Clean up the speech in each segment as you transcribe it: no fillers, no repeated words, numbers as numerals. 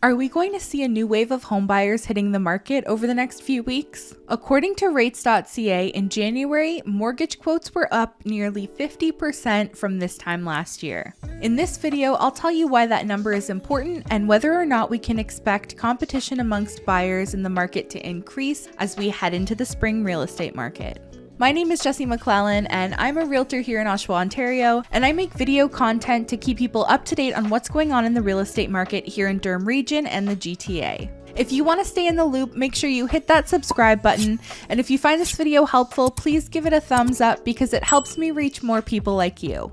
Are we going to see a new wave of home buyers hitting the market over the next few weeks? According to rates.ca, in January, mortgage quotes were up nearly 50% from this time last year. In this video, I'll tell you why that number is important and whether or not we can expect competition amongst buyers in the market to increase as we head into the spring real estate market. My name is Jessie McLellan, and I'm a realtor here in Oshawa, Ontario, and I make video content to keep people up to date on what's going on in the real estate market here in Durham Region and the GTA. If you want to stay in the loop, make sure you hit that subscribe button, and if you find this video helpful, please give it a thumbs up because it helps me reach more people like you.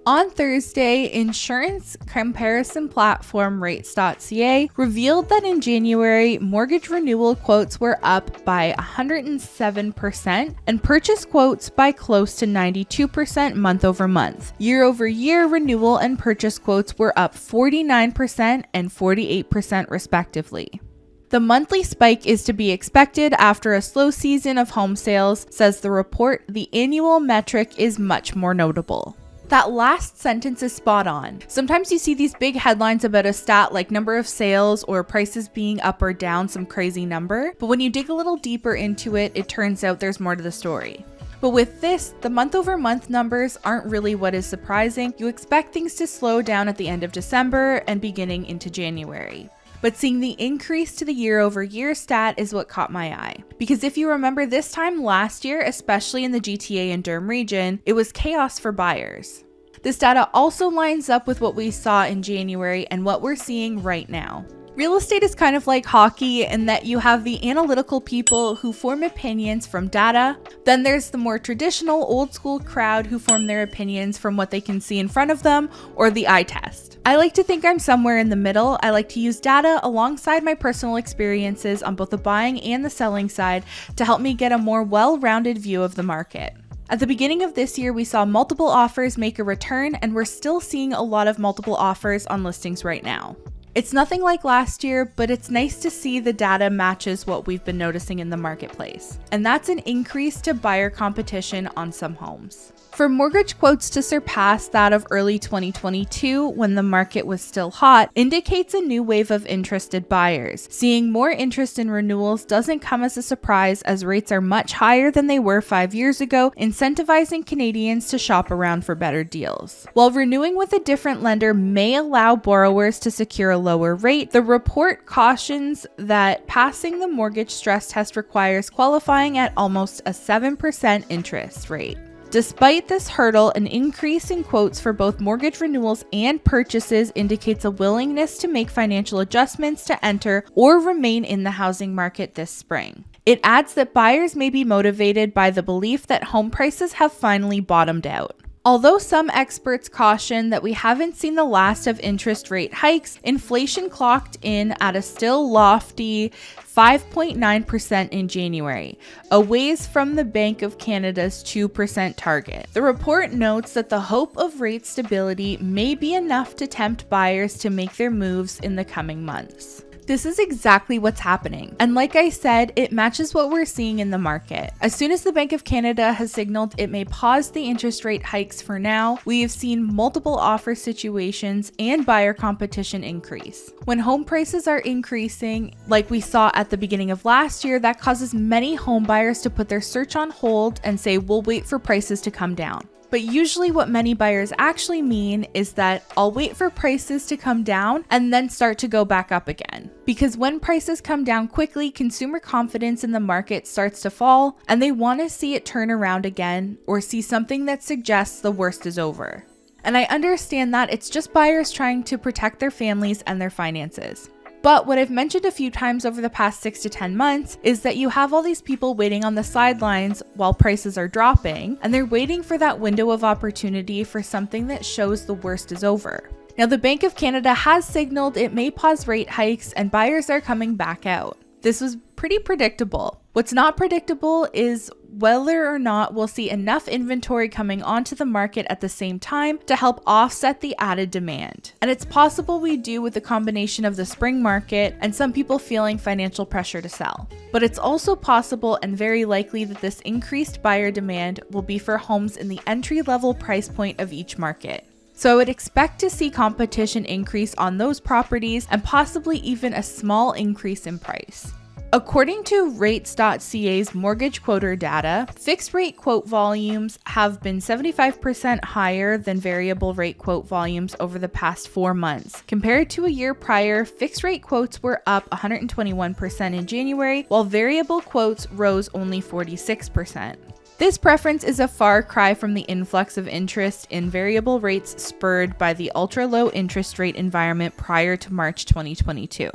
On Thursday, insurance comparison platform rates.ca revealed that in January, mortgage renewal quotes were up by 107% and purchase quotes by close to 92% month over month. Year over year, renewal and purchase quotes were up 49% and 48% respectively. The monthly spike is to be expected after a slow season of home sales, says the report. The annual metric is much more notable. That last sentence is spot on. Sometimes you see these big headlines about a stat like number of sales or prices being up or down some crazy number, but when you dig a little deeper into it, it turns out there's more to the story. But with this, the month-over-month numbers aren't really what is surprising. You expect things to slow down at the end of December and beginning into January. But seeing the increase to the year-over-year stat is what caught my eye. Because if you remember this time last year, especially in the GTA and Durham region, it was chaos for buyers. This data also lines up with what we saw in January and what we're seeing right now. Real estate is kind of like hockey in that you have the analytical people who form opinions from data. Then there's the more traditional old school crowd who form their opinions from what they can see in front of them or the eye test. I like to think I'm somewhere in the middle. I like to use data alongside my personal experiences on both the buying and the selling side to help me get a more well-rounded view of the market. At the beginning of this year, we saw multiple offers make a return, and we're still seeing a lot of multiple offers on listings right now. It's nothing like last year, but it's nice to see the data matches what we've been noticing in the marketplace. And that's an increase to buyer competition on some homes. For mortgage quotes to surpass that of early 2022 when the market was still hot indicates a new wave of interested buyers. Seeing more interest in renewals doesn't come as a surprise as rates are much higher than they were 5 years ago, incentivizing Canadians to shop around for better deals. While renewing with a different lender may allow borrowers to secure a lower rate, the report cautions that passing the mortgage stress test requires qualifying at almost a 7% interest rate. Despite this hurdle, an increase in quotes for both mortgage renewals and purchases indicates a willingness to make financial adjustments to enter or remain in the housing market this spring. It adds that buyers may be motivated by the belief that home prices have finally bottomed out. Although some experts caution that we haven't seen the last of interest rate hikes, inflation clocked in at a still lofty 5.9% in January, a ways from the Bank of Canada's 2% target. The report notes that the hope of rate stability may be enough to tempt buyers to make their moves in the coming months. This is exactly what's happening. And like I said, it matches what we're seeing in the market. As soon as the Bank of Canada has signaled it may pause the interest rate hikes for now, we have seen multiple offer situations and buyer competition increase. When home prices are increasing, like we saw at the beginning of last year, that causes many home buyers to put their search on hold and say, we'll wait for prices to come down. But usually what many buyers actually mean is that I'll wait for prices to come down and then start to go back up again. Because when prices come down quickly, consumer confidence in the market starts to fall and they want to see it turn around again or see something that suggests the worst is over. And I understand that it's just buyers trying to protect their families and their finances. But what I've mentioned a few times over the past 6 to 10 months is that you have all these people waiting on the sidelines while prices are dropping, and they're waiting for that window of opportunity for something that shows the worst is over. Now, the Bank of Canada has signaled it may pause rate hikes and buyers are coming back out. This was pretty predictable. What's not predictable is whether or not we'll see enough inventory coming onto the market at the same time to help offset the added demand. And it's possible we do with the combination of the spring market and some people feeling financial pressure to sell. But it's also possible and very likely that this increased buyer demand will be for homes in the entry-level price point of each market. So I would expect to see competition increase on those properties and possibly even a small increase in price. According to Rates.ca's mortgage quoter data, fixed rate quote volumes have been 75% higher than variable rate quote volumes over the past 4 months. Compared to a year prior, fixed rate quotes were up 121% in January, while variable quotes rose only 46%. This preference is a far cry from the influx of interest in variable rates spurred by the ultra-low interest rate environment prior to March 2022.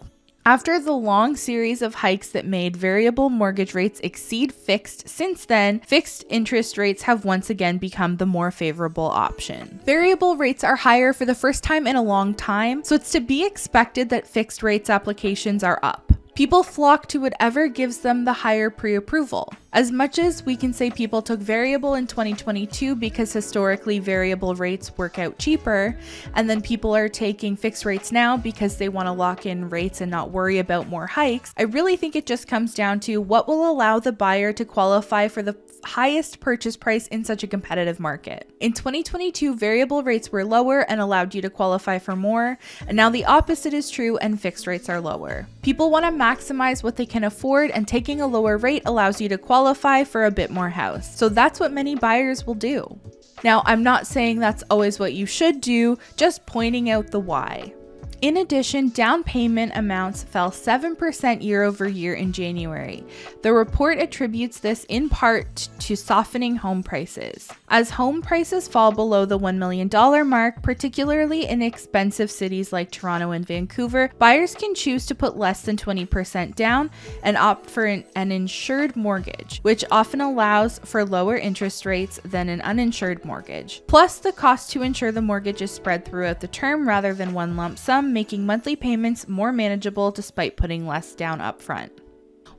After the long series of hikes that made variable mortgage rates exceed fixed since then, fixed interest rates have once again become the more favorable option. Variable rates are higher for the first time in a long time, so it's to be expected that fixed rates applications are up. People flock to whatever gives them the higher pre-approval. As much as we can say people took variable in 2022 because historically variable rates work out cheaper, and then people are taking fixed rates now because they want to lock in rates and not worry about more hikes, I really think it just comes down to what will allow the buyer to qualify for the highest purchase price in such a competitive market. In 2022, variable rates were lower and allowed you to qualify for more, and now the opposite is true and fixed rates are lower. People want to maximize what they can afford, and taking a lower rate allows you to qualify for a bit more house. So that's what many buyers will do. Now, I'm not saying that's always what you should do, just pointing out the why. In addition, down payment amounts fell 7% year over year in January. The report attributes this in part to softening home prices. As home prices fall below the $1 million mark, particularly in expensive cities like Toronto and Vancouver, buyers can choose to put less than 20% down and opt for an insured mortgage, which often allows for lower interest rates than an uninsured mortgage. Plus, the cost to insure the mortgage is spread throughout the term rather than one lump sum, making monthly payments more manageable despite putting less down upfront.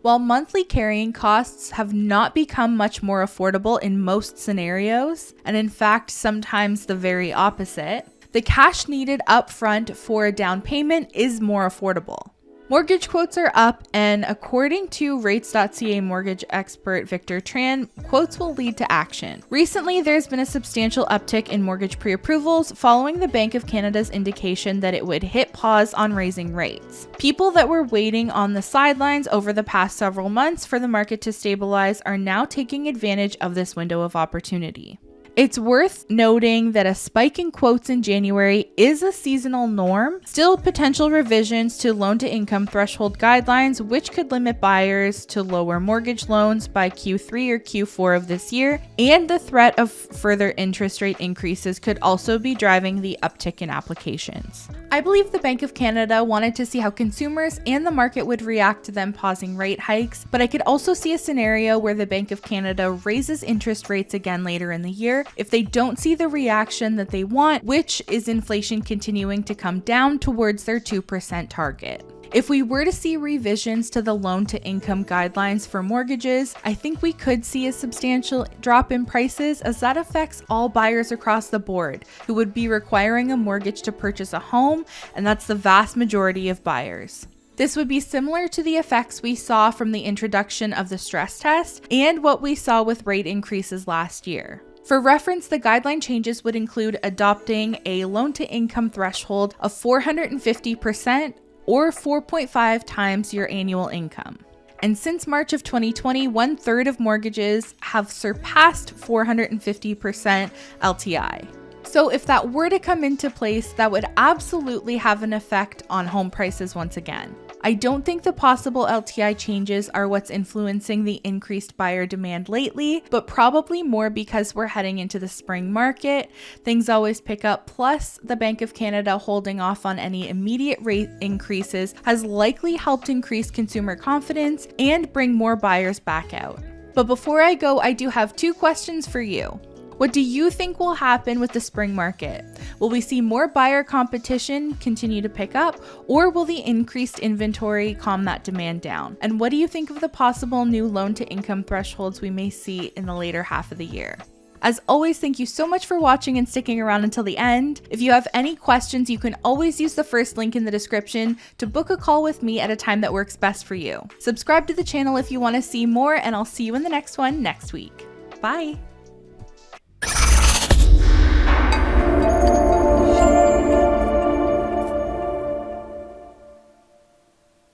While monthly carrying costs have not become much more affordable in most scenarios, and in fact sometimes the very opposite, the cash needed upfront for a down payment is more affordable. Mortgage quotes are up, and according to Rates.ca mortgage expert Victor Tran, quotes will lead to action. Recently, there's been a substantial uptick in mortgage pre-approvals following the Bank of Canada's indication that it would hit pause on raising rates. People that were waiting on the sidelines over the past several months for the market to stabilize are now taking advantage of this window of opportunity. It's worth noting that a spike in quotes in January is a seasonal norm. Still, potential revisions to loan-to-income threshold guidelines, which could limit buyers to lower mortgage loans by Q3 or Q4 of this year, and the threat of further interest rate increases could also be driving the uptick in applications. I believe the Bank of Canada wanted to see how consumers and the market would react to them pausing rate hikes, but I could also see a scenario where the Bank of Canada raises interest rates again later in the year if they don't see the reaction that they want, which is inflation continuing to come down towards their 2% target. If we were to see revisions to the loan-to-income guidelines for mortgages, I think we could see a substantial drop in prices, as that affects all buyers across the board who would be requiring a mortgage to purchase a home, and that's the vast majority of buyers. This would be similar to the effects we saw from the introduction of the stress test and what we saw with rate increases last year. For reference, the guideline changes would include adopting a loan-to-income threshold of 450% or 4.5 times your annual income. And since March of 2020, 1/3 of mortgages have surpassed 450% LTI. So if that were to come into place, that would absolutely have an effect on home prices once again. I don't think the possible LTI changes are what's influencing the increased buyer demand lately, but probably more because we're heading into the spring market. Things always pick up, plus the Bank of Canada holding off on any immediate rate increases has likely helped increase consumer confidence and bring more buyers back out. But before I go, I do have 2 questions for you. What do you think will happen with the spring market? Will we see more buyer competition continue to pick up, or will the increased inventory calm that demand down? And what do you think of the possible new loan-to-income thresholds we may see in the later half of the year? As always, thank you so much for watching and sticking around until the end. If you have any questions, you can always use the first link in the description to book a call with me at a time that works best for you. Subscribe to the channel if you want to see more, and I'll see you in the next one next week. Bye!